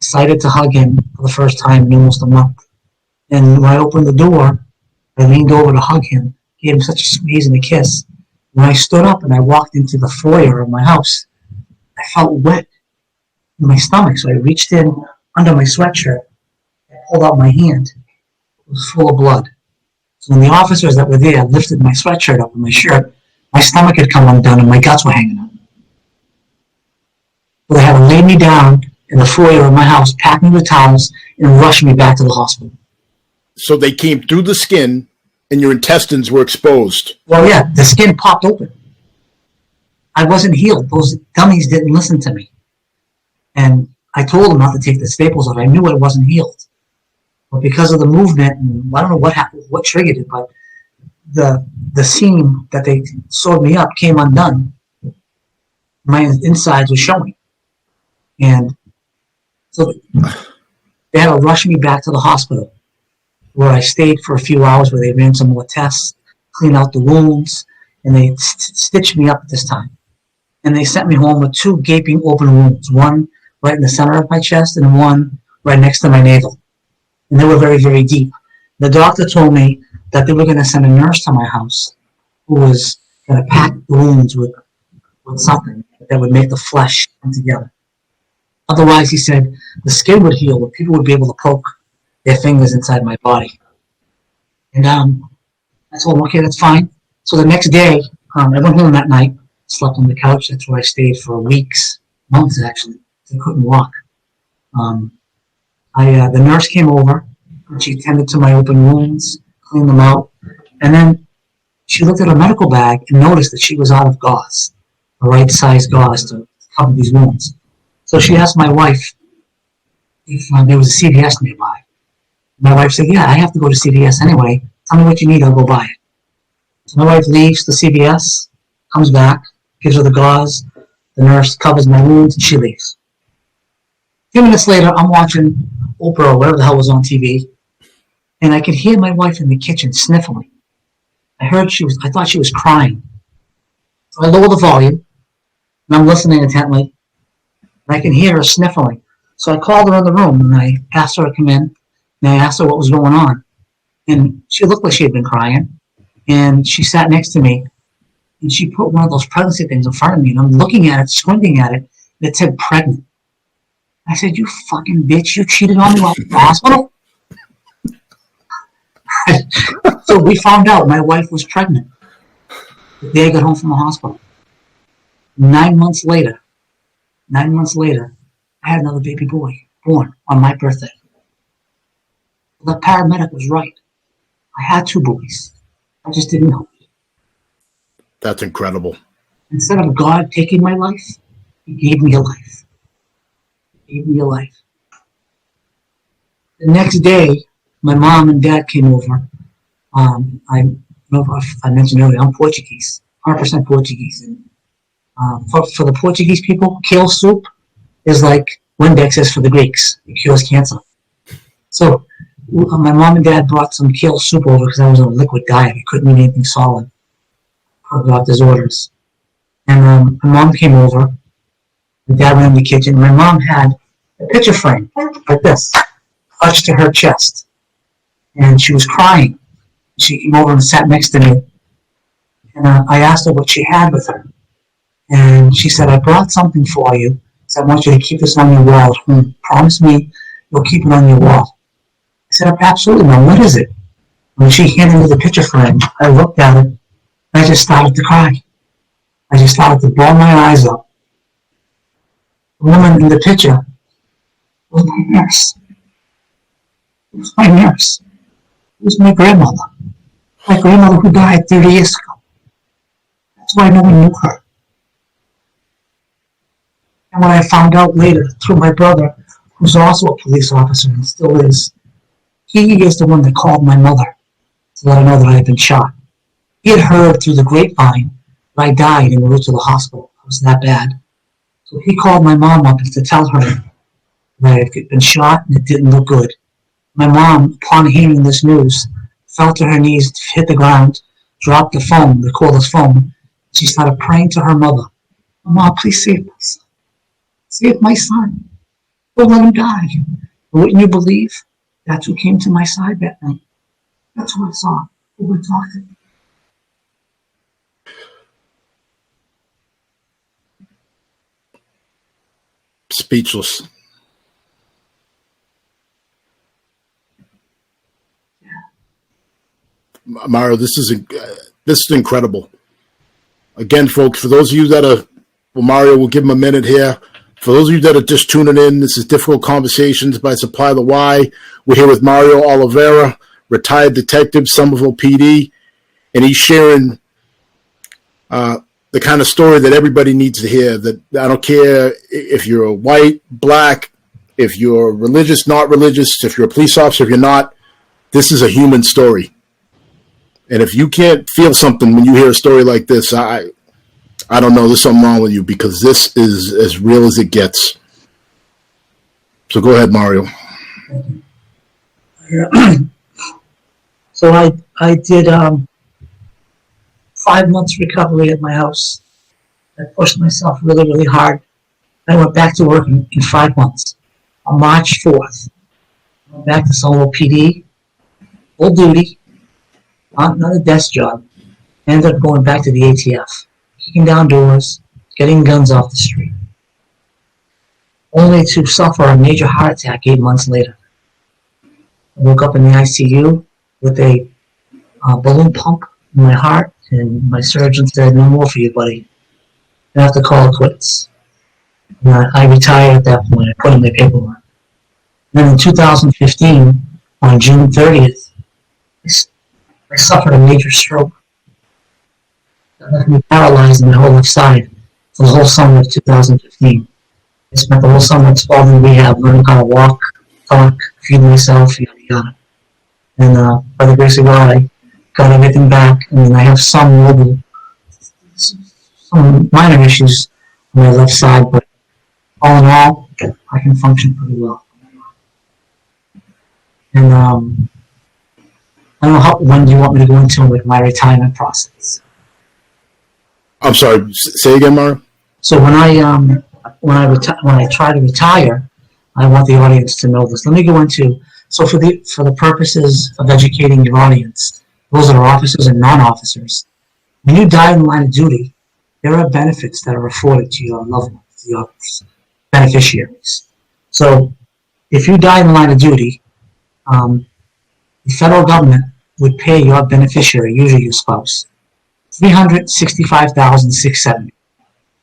excited to hug him for the first time in almost a month. And when I opened the door, I leaned over to hug him, gave him such a squeeze and a kiss. When I stood up and I walked into the foyer of my house, I felt wet in my stomach, so I reached in under my sweatshirt and pulled out my hand. It was full of blood. So when the officers that were there lifted my sweatshirt up and my shirt, my stomach had come undone and my guts were hanging out. So they had to lay me down in the foyer of my house, pack me with towels, and rush me back to the hospital. So they came through the skin and your intestines were exposed. Well, yeah, the skin popped open. I wasn't healed. Those dummies didn't listen to me. And I told them not to take the staples out. I knew it wasn't healed. But because of the movement, and I don't know what happened, what triggered it, but the seam that they sewed me up came undone. My insides were showing. And so they had to rush me back to the hospital, where I stayed for a few hours, where they ran some more tests, cleaned out the wounds, and they stitched me up this time. And they sent me home with 2 gaping open wounds, one right in the center of my chest and one right next to my navel. And they were very, very deep. The doctor told me that they were going to send a nurse to my house who was going to pack the wounds with something that would make the flesh come together. Otherwise, he said, the skin would heal, but people would be able to poke their fingers inside my body. And I told him, okay, that's fine. So the next day, I went home that night, slept on the couch. That's where I stayed for weeks, months actually. I couldn't walk. The nurse came over, and she tended to my open wounds, cleaned them out, and then she looked at her medical bag and noticed that she was out of gauze, the right size gauze to cover these wounds. So she asked my wife if there was a CVS nearby. My wife said, yeah, I have to go to CVS anyway. Tell me what you need, I'll go buy it. So my wife leaves the CVS, comes back, gives her the gauze, the nurse covers my wounds, and she leaves. A few minutes later, I'm watching Oprah or whatever the hell was on TV, and I could hear my wife in the kitchen sniffling. I thought she was crying. So I lower the volume, and I'm listening intently, and I can hear her sniffling. So I called her in the room, and I asked her to come in, and I asked her what was going on. And she looked like she had been crying. and she sat next to me, and she put one of those pregnancy things in front of me, and I'm looking at it, squinting at it, and it said pregnant. I said, "You fucking bitch, you cheated on me while I was in the hospital?" So we found out my wife was pregnant the day I got home from the hospital. 9 months later, I had another baby boy born on my birthday. The paramedic was right. I had 2 boys. I just didn't know. That's incredible. Instead of God taking my life, He gave me a life. He gave me a life. The next day, my mom and dad came over. I don't know if I mentioned earlier, I'm Portuguese, 100% Portuguese. And for the Portuguese people, kale soup is like Windex is for the Greeks. It cures cancer. So my mom and dad brought some kale soup over because I was on a liquid diet. I couldn't eat anything solid. Per doctor's orders. And my mom came over. My dad went in the kitchen. My mom had a picture frame like this, clutched to her chest. And she was crying. She came over and sat next to me. And I asked her what she had with her. And she said, "I brought something for you. So I want you to keep this on your wall at home. Promise me you'll keep it on your wall." I said, "Absolutely, Mom. What is it?" When she handed me the picture frame, I looked at it, and I just started to cry. I just started to bawl my eyes up. The woman in the picture was my nurse. It was my nurse. It was my grandmother. My grandmother who died 30 years ago. That's why no one knew her. And when I found out later through my brother, who's also a police officer and still is, he is the one that called my mother to let her know that I had been shot. He had heard through the grapevine that I died en route to the hospital. It was that bad. So he called my mom up to tell her that I had been shot and it didn't look good. My mom, upon hearing this news, fell to her knees, hit the ground, dropped the phone, the cordless phone. She started praying to her mother. "Mama, please save my son. Save my son. Don't let him die." And wouldn't you believe? That's who came to my side that night. That's who I saw. Who would talk to me. Speechless. Mario, this is incredible. Again, folks, for those of you that are, well, Mario, we'll give him a minute here. For those of you that are just tuning in, this is Difficult Conversations by Supply the Y. We're here with Mario Oliveira, retired detective, Somerville PD, and he's sharing the kind of story that everybody needs to hear. That I don't care if you're white, black, if you're religious, not religious, if you're a police officer, if you're not, this is a human story. And if you can't feel something when you hear a story like this, I don't know, there's something wrong with you, because this is as real as it gets. So go ahead, Mario. So I did 5 months recovery at my house. I pushed myself really, really hard. I went back to work in 5 months. On March 4th, I went back to Somerville PD, full duty, not a desk job. I ended up going back to the ATF, kicking down doors, getting guns off the street, only to suffer a major heart attack 8 months later. I woke up in the ICU with a balloon pump in my heart, and my surgeon said, "No more for you, buddy. You have to call it quits." And I retired at that point. I put in my paperwork. Then in 2015, on June 30th, I suffered a major stroke that left me paralyzed in my whole left side for the whole summer of 2015. I spent the whole summer 12 in rehab, learning how to walk, talk, feed myself, yada yada. And by the grace of God, I got everything back, and then I have some minor issues on my left side, but all in all, I can function pretty well. And I don't know when do you want me to go into with my retirement process? I'm sorry, say again, Mario? So when I try to retire, I want the audience to know this. Let me go into, so for the purposes of educating your audience, Those are officers and non-officers. When you die in the line of duty, there are benefits that are afforded to your loved ones, to your beneficiaries. So, if you die in the line of duty, the federal government would pay your beneficiary, usually your spouse, $365,670.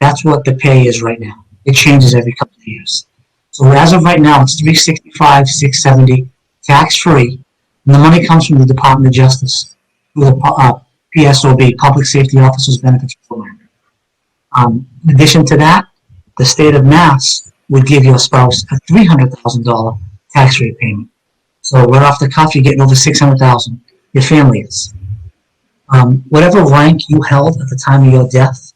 That's what the pay is right now. It changes every couple of years. So as of right now, it's $365,670, tax-free, and the money comes from the Department of Justice through the PSOB, Public Safety Officers Benefits Program. In addition to that, the state of Mass would give your spouse a $300,000 tax-free payment. So right off the cuff, you're getting over $600,000. Your family is. Whatever rank you held at the time of your death,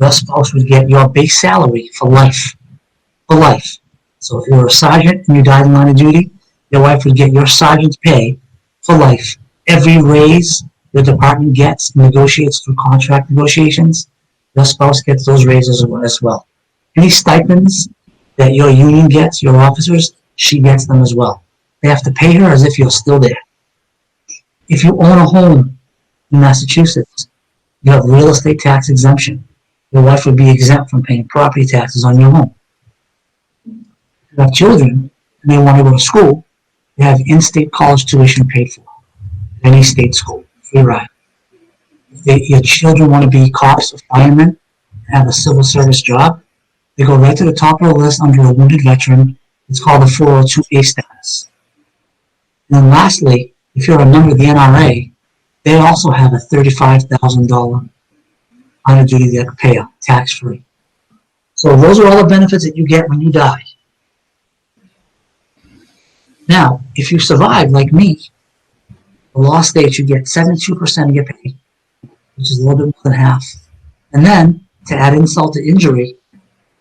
your spouse would get your base salary for life. For life. So if you were a sergeant and you died in line of duty, your wife would get your sergeant's pay for life. Every raise the department gets, negotiates through contract negotiations, your spouse gets those raises as well. Any stipends that your union gets, your officers, she gets them as well. They have to pay her as if you're still there. If you own a home in Massachusetts, you have real estate tax exemption. Your wife would be exempt from paying property taxes on your home. If you have children and they want to go to school, you have in-state college tuition paid for. Any state school, free ride. If your children want to be cops or firemen and have a civil service job, they go right to the top of the list under a wounded veteran. It's called a 402A status. And then lastly, if you're a member of the NRA, they also have a $35,000 line of duty that pay out, tax-free. So those are all the benefits that you get when you die. Now, if you survive like me, the law states you get 72% of your pay, which is a little bit more than half. And then, to add insult to injury,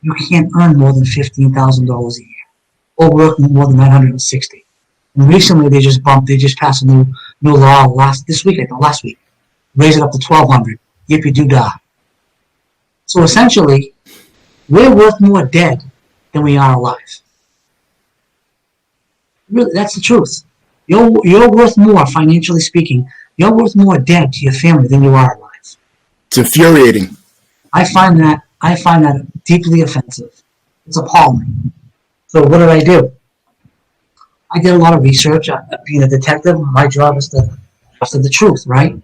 you can't earn more than $15,000 a year, or work more than 960. And recently, they just passed a new law last week, raise it up to $1,200 if you do die. So essentially, we're worth more dead than we are alive. Really, that's the truth. You're worth more, financially speaking. You're worth more dead to your family than you are alive. It's infuriating. I find that deeply offensive. It's appalling. So what did I do? I did a lot of research. Being a detective, my job is to find the truth, right?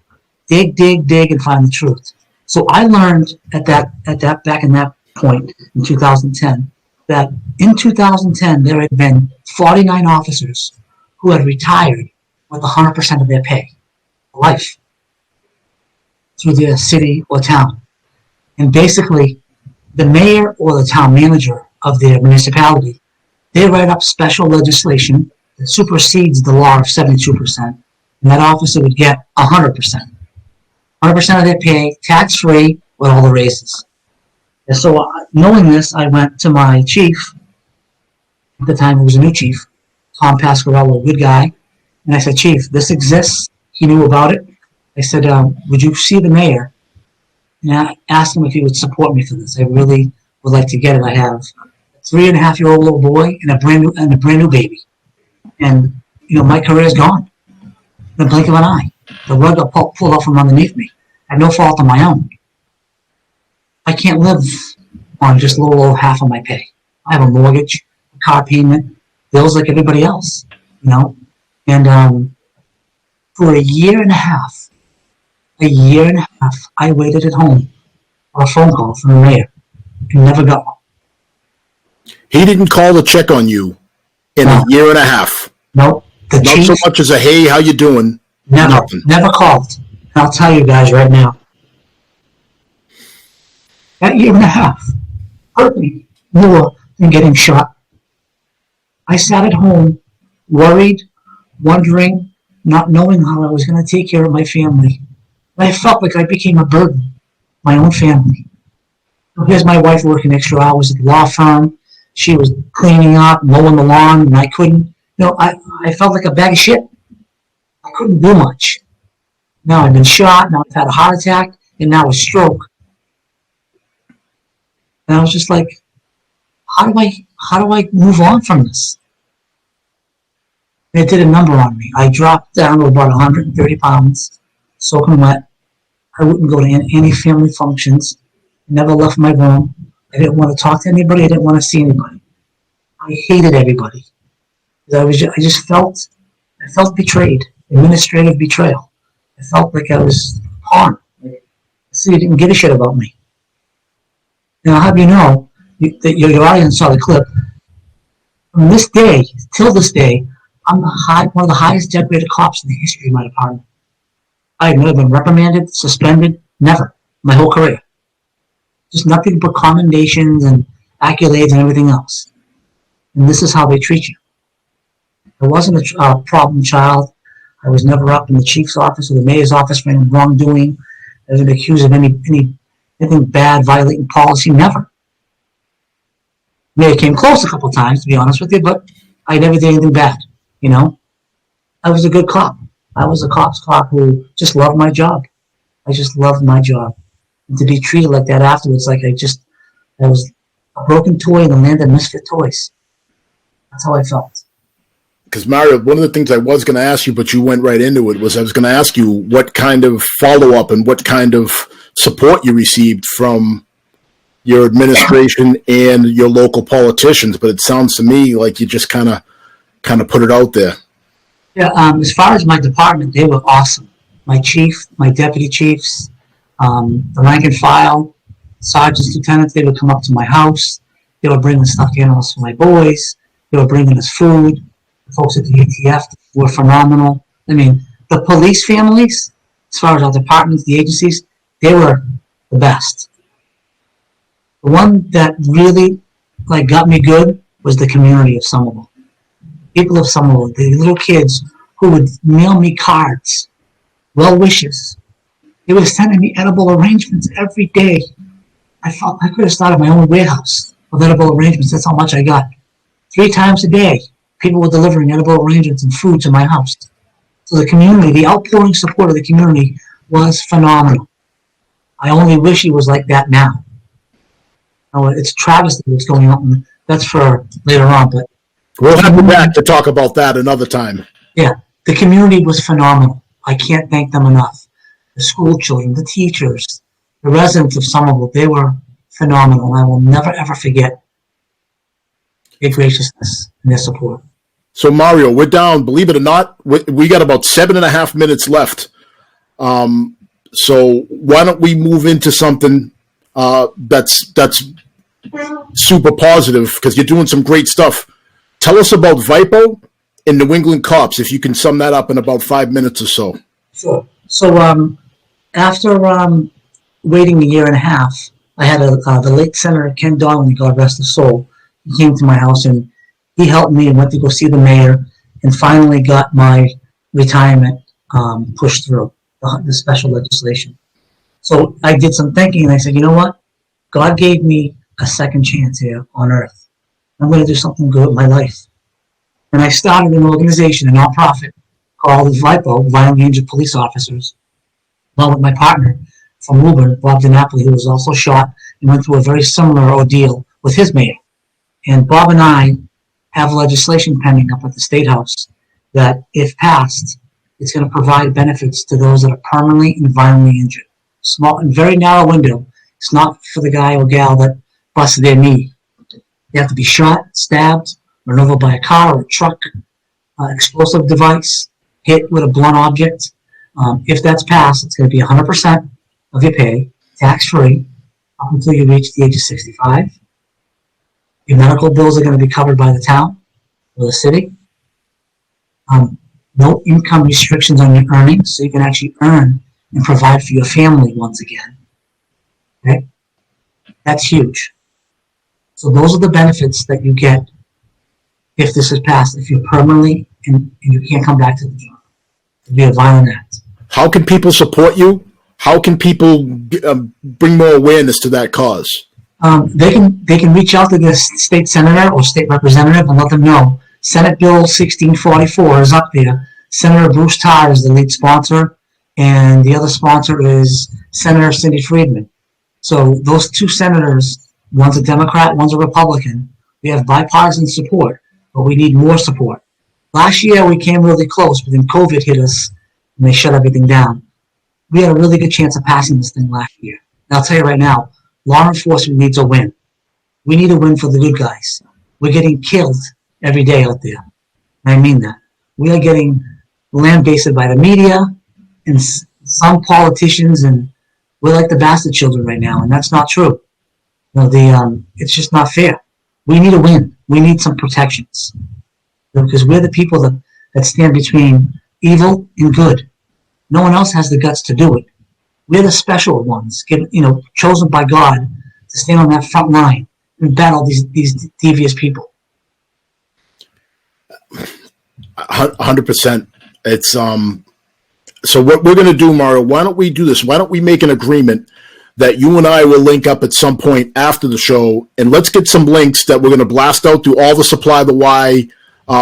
Dig, and find the truth. So I learned back in that point in 2010, that in 2010 there had been 49 officers who had retired with 100% of their pay, life, through their city or town. And basically, the mayor or the town manager of their municipality, they write up special legislation that supersedes the law of 72%, and that officer would get 100%. 100% of their pay, tax-free, with all the raises. And so, knowing this, I went to my chief, at the time it was a new chief, Tom Pasquarello, a good guy, and I said, Chief, this exists. He knew about it. I said, would you see the mayor? And I asked him if he would support me for this. I really would like to get it. I have a 3.5-year-old little boy and a brand new baby. And, my career is gone. In the blink of an eye. The rug got pulled off from underneath me. I had no fault of my own. I can't live on just a little over half of my pay. I have a mortgage, a car payment, bills like everybody else, And for a year and a half, I waited at home for a phone call from the mayor and never got one. He didn't call to check on you in a year and a half. No, the Not chief, so much as a, hey, how you doing? never called. And I'll tell you guys right now, that year and a half hurt me more than getting shot. I sat at home, worried, wondering, not knowing how I was going to take care of my family. And I felt like I became a burden, my own family. So here's my wife working extra hours at the law firm. She was cleaning up, mowing the lawn, and I couldn't, I felt like a bag of shit. I couldn't do much. Now I've been shot, now I've had a heart attack, and now a stroke. And I was just like, how do I move on from this? And it did a number on me. I dropped down to about 130 pounds. soaking wet. I wouldn't go to any family functions. I never left my room. I didn't want to talk to anybody. I didn't want to see anybody. I hated everybody. I felt betrayed, administrative betrayal. I felt like I was harmed. The city didn't give a shit about me. And I'll have you know, that your audience saw the clip. From this day, till this day, I'm one of the highest decorated cops in the history of my department. I have never been reprimanded, suspended, never, my whole career. Just nothing but commendations and accolades and everything else. And this is how they treat you. I wasn't a problem child. I was never up in the chief's office or the mayor's office for any wrongdoing. I wasn't accused of anything bad, violating policy, never. Mayor came close a couple times, to be honest with you, but I never did anything bad, you know? I was a good cop. I was a cop's cop who just loved my job. I just loved my job. And to be treated like that afterwards, like I was a broken toy in the land of misfit toys. That's how I felt. Because Mario, one of the things I was going to ask you, but you went right into it, was I was going to ask you what kind of follow-up and what kind of support you received from your administration and your local politicians. But it sounds to me like you just kind of put it out there. Yeah, as far as my department, they were awesome. My chief, my deputy chiefs, the rank and file, sergeants, lieutenants, they would come up to my house. They were bringing stuffed animals for my boys. They were bringing us food. The folks at the ATF were phenomenal. I mean, the police families, as far as our departments, the agencies, they were the best. The one that really got me good was the community of Somerville. People of Somerville, the little kids who would mail me cards, well wishes. They were sending me edible arrangements every day. I felt I could have started my own warehouse of edible arrangements. That's how much I got. 3 times a day, people were delivering edible arrangements and food to my house. So the community, the outpouring support of the community was phenomenal. I only wish it was like that now. It's travesty what's going on. And that's for later on, but we'll have you back to talk about that another time. Yeah, the community was phenomenal. I can't thank them enough. The school children, the teachers, the residents of Somerville, they were phenomenal. I will never, ever forget their graciousness and their support. So, Mario, we're down, believe it or not, we got about 7.5 minutes left. So why don't we move into something that's super positive, because you're doing some great stuff. Tell us about Vipo and New England Cops, if you can sum that up in about 5 minutes or so. Sure. So after waiting a year and a half, I had the late Senator Ken Donnelly, God rest his soul. He came to my house and he helped me and went to go see the mayor and finally got my retirement pushed through, the special legislation. So I did some thinking and I said, you know what? God gave me a second chance here on earth. I'm going to do something good with my life. And I started an organization, a nonprofit, called Vipo, Violently Injured Police Officers, along with my partner from Woburn, Bob DiNapoli, who was also shot and went through a very similar ordeal with his mayor. And Bob and I have legislation pending up at the State House that, if passed, it's going to provide benefits to those that are permanently and violently injured. Small and very narrow window. It's not for the guy or gal that busted their knee. They have to be shot, stabbed, run over by a car or a truck, explosive device, hit with a blunt object. If that's passed, it's going to be 100% of your pay, tax-free, up until you reach the age of 65. Your medical bills are going to be covered by the town or the city. No income restrictions on your earnings, so you can actually earn and provide for your family once again. Okay? That's huge. So those are the benefits that you get if this is passed, if you're permanently and you can't come back to the job. It'd be a violent act. How can people support you? How can people bring more awareness to that cause? They can reach out to the state senator or state representative and let them know. Senate Bill 1644 is up there. Senator Bruce Tarr is the lead sponsor, and the other sponsor is Senator Cindy Friedman. So those two senators, one's a Democrat, one's a Republican. We have bipartisan support, but we need more support. Last year we came really close, but then COVID hit us and they shut everything down. we had a really good chance of passing this thing last year. And I'll tell you right now, law enforcement needs a win. We need a win for the good guys. We're getting killed every day out there. And I mean that. We are getting lambasted by the media and some politicians, and we're like the bastard children right now, and that's not true. It's just not fair. We need a win. We need some protections. Because we're the people that stand between evil and good. No one else has the guts to do it. We're the special ones, chosen by God to stand on that front line and battle these devious people. 100%. It's so what we're going to do, Mario, why don't we do this? Why don't we make an agreement that you and I will link up at some point after the show, and let's get some links that we're going to blast out through all the Supply the Why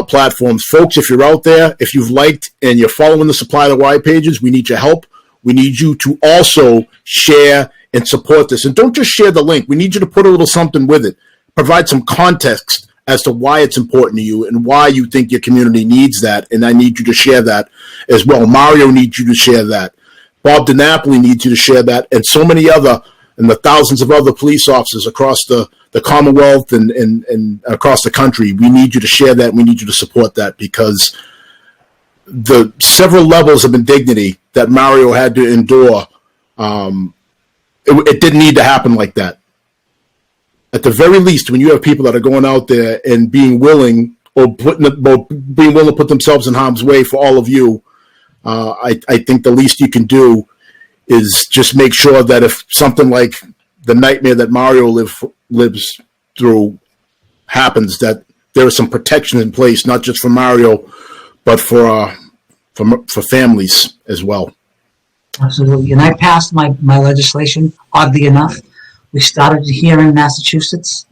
platforms. Folks, if you're out there, if you've liked and you're following the Supply the Why pages, we need your help. We need you to also share and support this. And don't just share the link. We need you to put a little something with it. Provide some context as to why it's important to you and why you think your community needs that. And I need you to share that as well. Mario needs you to share that. Bob DiNapoli needs you to share that. And so many other, and the thousands of other police officers across the Commonwealth and across the country. We need you to share that. We need you to support that, because the several levels of indignity that Mario had to endure, it didn't need to happen like that. At the very least, when you have people that are going out there and being willing to put themselves in harm's way for all of you, I think the least you can do is just make sure that if something like the nightmare that Mario lives through happens, that there is some protection in place, not just for Mario, but for families as well. Absolutely. And I passed my legislation, oddly enough. We started here in Massachusetts,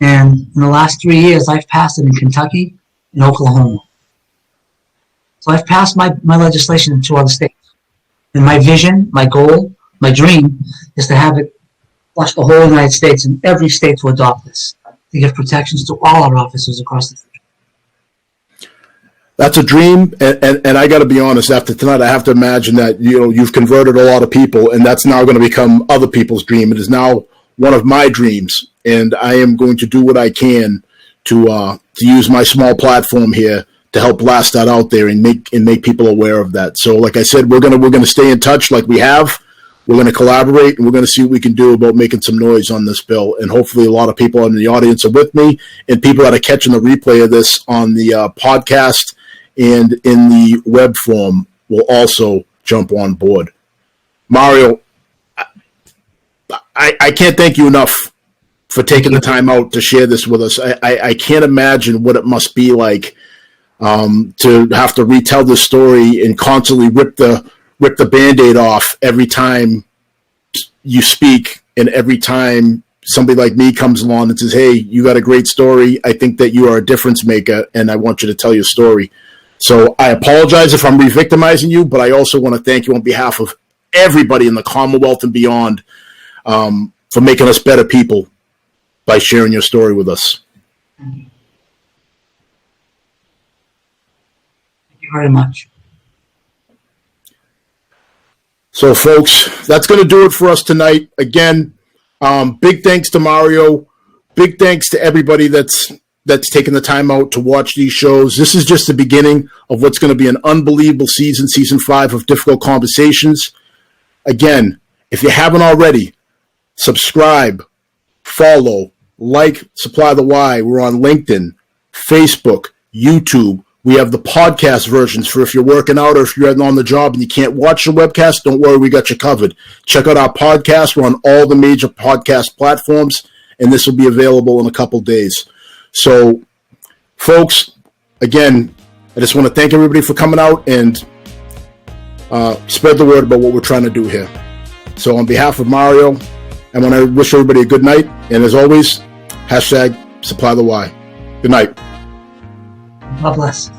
and in the last 3 years, I've passed it in Kentucky and Oklahoma. So I've passed my legislation in 2 other states. And my vision, my goal, my dream is to have it flush the whole United States and every state to adopt this, to give protections to all our officers across the country. That's a dream, and I got to be honest, after tonight, I have to imagine that you've converted a lot of people, and that's now going to become other people's dream. It is now one of my dreams, and I am going to do what I can to use my small platform here to help blast that out there and make people aware of that. So, like I said, we're gonna stay in touch like we have. We're going to collaborate, and we're going to see what we can do about making some noise on this bill. And hopefully a lot of people in the audience are with me, and people that are catching the replay of this on the podcast and in the web form will also jump on board. Mario, I can't thank you enough for taking the time out to share this with us. I can't imagine what it must be like to have to retell this story and constantly rip the Band-Aid off every time you speak, and every time somebody like me comes along and says, hey, you got a great story. I think that you are a difference maker, and I want you to tell your story. So I apologize if I'm re-victimizing you, but I also want to thank you on behalf of everybody in the Commonwealth and beyond for making us better people by sharing your story with us. Thank you very much. So, folks, that's going to do it for us tonight. Again, big thanks to Mario. Big thanks to everybody that's taken the time out to watch these shows. This is just the beginning of what's going to be an unbelievable season 5 of Difficult Conversations. Again, if you haven't already, subscribe, follow, like Supply the Why. We're on LinkedIn, Facebook, YouTube. We have the podcast versions for if you're working out or if you're on the job and you can't watch the webcast, don't worry, we got you covered. Check out our podcast. We're on all the major podcast platforms, and this will be available in a couple days. So, folks, again, I just want to thank everybody for coming out and spread the word about what we're trying to do here. So on behalf of Mario, I want to wish everybody a good night. And as always, #Supply the Why. Good night. God bless.